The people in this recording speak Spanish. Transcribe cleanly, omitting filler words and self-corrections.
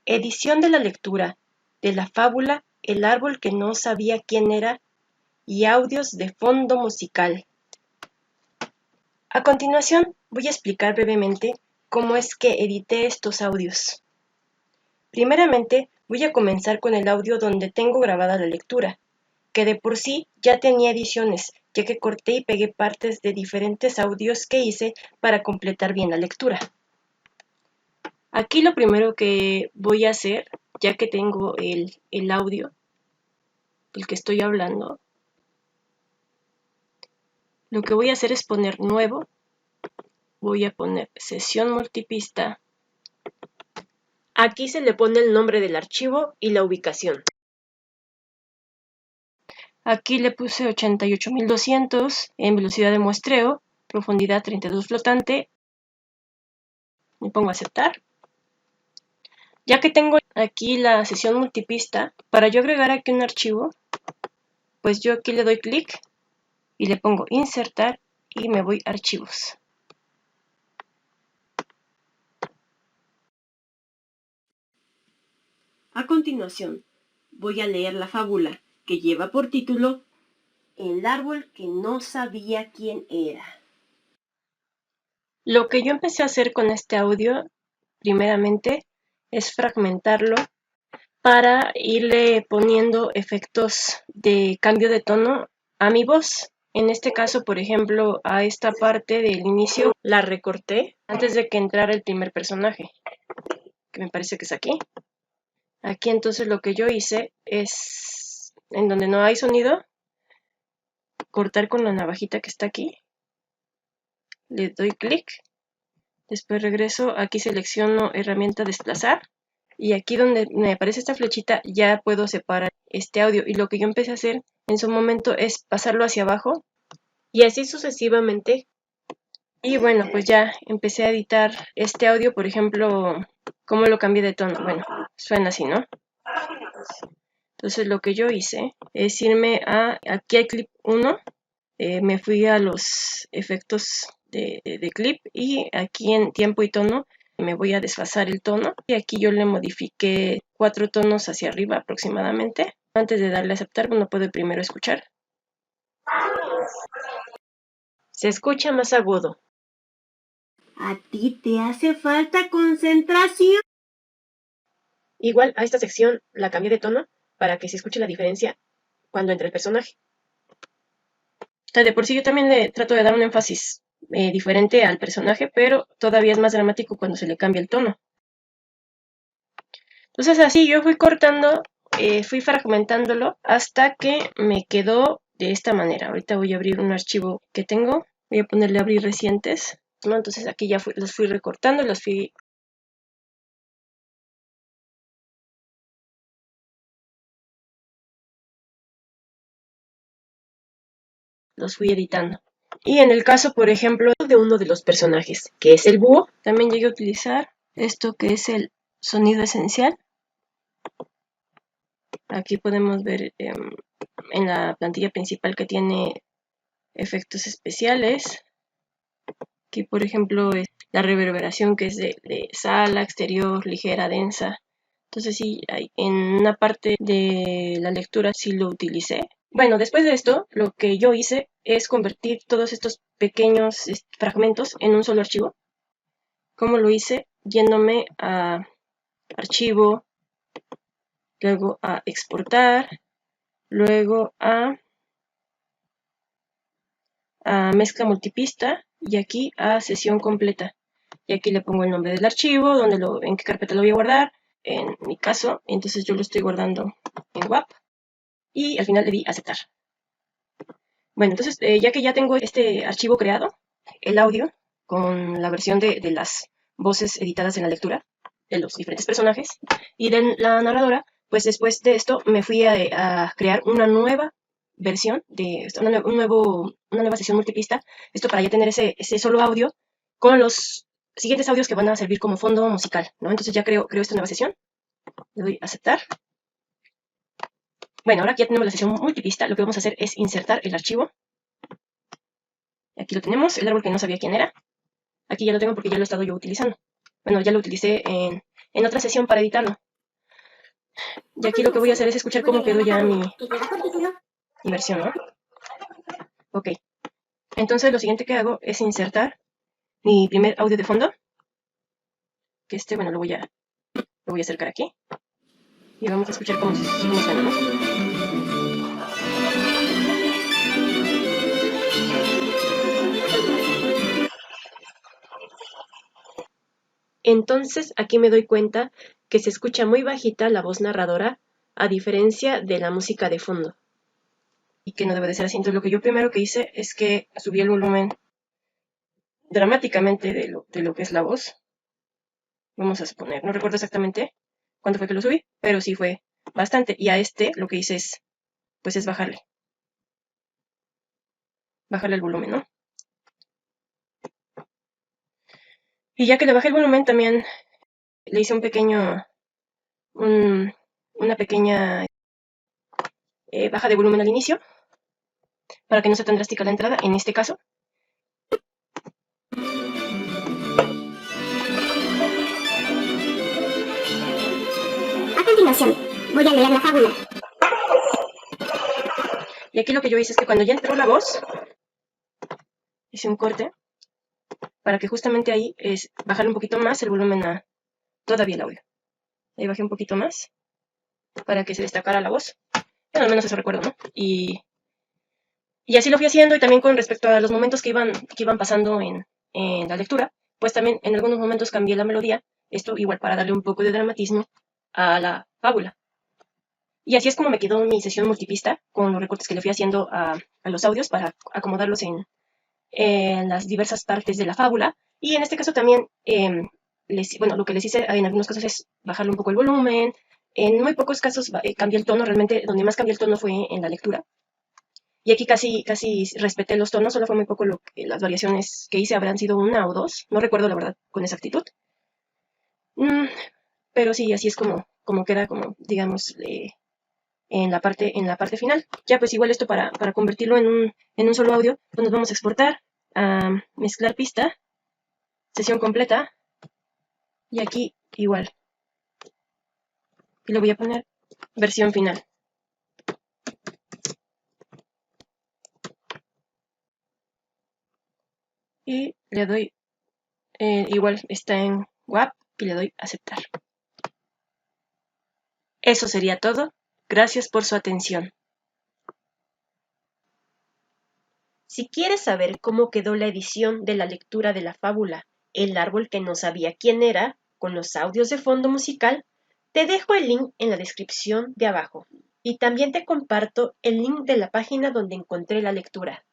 Edición de la lectura de la fábula El árbol que no sabía quién era y audios de fondo musical. A continuación voy a explicar brevemente cómo es que edité estos audios. Primeramente voy a comenzar con el audio donde tengo grabada la lectura, que de por sí ya tenía ediciones, ya que corté y pegué partes de diferentes audios que hice para completar bien la lectura. Aquí lo primero que voy a hacer, ya que tengo el audio del que estoy hablando, lo que voy a hacer es poner nuevo, voy a poner sesión multipista. Aquí se le pone el nombre del archivo y la ubicación. Aquí le puse 88.200 en velocidad de muestreo, profundidad 32 flotante. Le pongo aceptar. Ya que tengo aquí la sesión multipista, para yo agregar aquí un archivo, pues yo aquí le doy clic y le pongo insertar y me voy a archivos. A continuación, voy a leer la fábula que lleva por título El árbol que no sabía quién era. Lo que yo empecé a hacer con este audio, primeramente, es fragmentarlo para irle poniendo efectos de cambio de tono a mi voz. En este caso, por ejemplo, a esta parte del inicio la recorté antes de que entrara el primer personaje, que me parece que es aquí. Aquí entonces lo que yo hice es, en donde no hay sonido, cortar con la navajita que está aquí. Le doy clic. Después regreso, aquí selecciono herramienta desplazar. Y aquí donde me aparece esta flechita ya puedo separar este audio. Y lo que yo empecé a hacer en su momento es pasarlo hacia abajo. Y así sucesivamente. Y bueno, pues ya empecé a editar este audio, por ejemplo, cómo lo cambié de tono. Bueno, suena así, ¿no? Entonces lo que yo hice es irme aquí al clip 1, me fui a los efectos de clip y aquí en tiempo y tono me voy a desfasar el tono y aquí yo le modifiqué 4 tonos hacia arriba aproximadamente. Antes de darle a aceptar, uno puede primero escuchar. Se escucha más agudo. ¿A ti te hace falta concentración? Igual a esta sección la cambié de tono para que se escuche la diferencia cuando entra el personaje. O sea, de por sí yo también le trato de dar un énfasis diferente al personaje, pero todavía es más dramático cuando se le cambia el tono. Entonces así yo fui cortando, fui fragmentándolo hasta que me quedó de esta manera. Ahorita voy a abrir un archivo que tengo, voy a ponerle abrir recientes, ¿no? Entonces aquí ya los fui recortando, los fui editando. Y en el caso, por ejemplo, de uno de los personajes, que es el búho, también llegué a utilizar esto que es el sonido esencial. Aquí podemos ver en la plantilla principal que tiene efectos especiales. Aquí, por ejemplo, es la reverberación que es de sala, exterior, ligera, densa. Entonces sí, en una parte de la lectura sí lo utilicé. Bueno, después de esto, lo que yo hice es convertir todos estos pequeños fragmentos en un solo archivo. ¿Cómo lo hice? Yéndome a archivo, luego a exportar, luego a mezcla multipista y aquí a sesión completa. Y aquí le pongo el nombre del archivo, en qué carpeta lo voy a guardar, en mi caso, entonces yo lo estoy guardando en WAP y al final le di aceptar. Bueno, entonces ya que ya tengo este archivo creado, el audio con la versión de las voces editadas en la lectura de los diferentes personajes y de la narradora, pues después de esto me fui a crear una nueva versión de una nueva sesión multipista, esto para ya tener ese solo audio con los siguientes audios que van a servir como fondo musical, ¿no? Entonces ya creo esta nueva sesión, le doy a aceptar. Bueno, ahora que ya tenemos la sesión multipista, lo que vamos a hacer es insertar el archivo. Aquí lo tenemos, el árbol que no sabía quién era. Aquí ya lo tengo porque ya lo he estado yo utilizando. Bueno, ya lo utilicé en otra sesión para editarlo. Y aquí lo que voy a hacer es escuchar cómo quedó ya mi versión, ¿no? Ok. Entonces lo siguiente que hago es insertar mi primer audio de fondo. Que bueno, lo voy a acercar aquí. Y vamos a escuchar cómo suena, ¿no? Entonces aquí me doy cuenta que se escucha muy bajita la voz narradora, a diferencia de la música de fondo. Y que no debe de ser así. Entonces lo que yo primero que hice es que subí el volumen dramáticamente de lo que es la voz. Vamos a suponer, no recuerdo exactamente cuándo fue que lo subí, pero sí fue bastante. Y a lo que hice es, pues es bajarle el volumen, ¿no? Y ya que le bajé el volumen también le hice una pequeña baja de volumen al inicio, para que no sea tan drástica la entrada, en este caso. A continuación, voy a leer la fábula. Y aquí lo que yo hice es que cuando ya entró la voz, hice un corte para que justamente ahí es bajarle un poquito más el volumen a todavía el audio. Ahí bajé un poquito más para que se destacara la voz. Bueno, al menos eso recuerdo, ¿no? Y así lo fui haciendo, y también con respecto a los momentos que iban pasando en la lectura, pues también en algunos momentos cambié la melodía, esto igual para darle un poco de dramatismo a la fábula. Y así es como me quedó mi sesión multipista, con los recortes que le fui haciendo a los audios para acomodarlos en las diversas partes de la fábula. Y en este caso también, lo que les hice en algunos casos es bajarle un poco el volumen. En muy pocos casos cambié el tono, realmente donde más cambié el tono fue en la lectura. Y aquí casi respeté los tonos, solo fue muy poco las variaciones que hice, habrán sido una o dos, no recuerdo la verdad con exactitud. Pero sí, así es como queda, como digamos, en la parte final. Ya pues igual esto para convertirlo en un solo audio, pues nos vamos a exportar, a mezclar pista, sesión completa, y aquí igual. Y le voy a poner versión final. Y le doy, igual está en WAP, y le doy aceptar. Eso sería todo. Gracias por su atención. Si quieres saber cómo quedó la edición de la lectura de la fábula El árbol que no sabía quién era, con los audios de fondo musical, te dejo el link en la descripción de abajo. Y también te comparto el link de la página donde encontré la lectura.